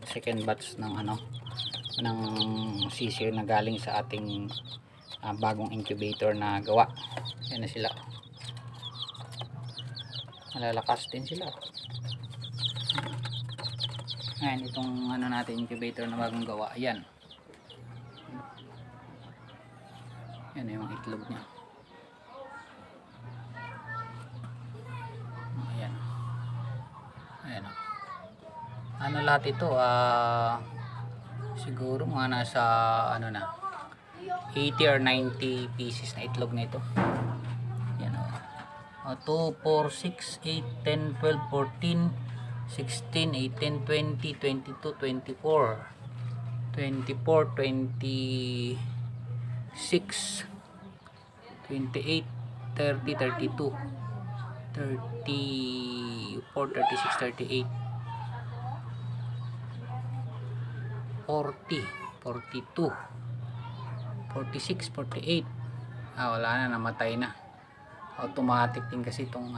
second batch ng ng sisir na galing sa ating bagong incubator na gawa. Yan na sila, malalakas din sila. Ayan, itong natin incubator na bagong gawa. Ayan, yan yung itlog niya. Ayan, ayan, lahat ito siguro mga nasa 80 or 90 pieces na itlog na ito. Yan 2, 4, 6, 8, 10, 12, 14, 16, 18, 20, 22, 24, 24, 26, 28, 30, 32, 34, 36, 38, 40, 42, 46, 48. Wala na, namatay na. Automatic din kasi itong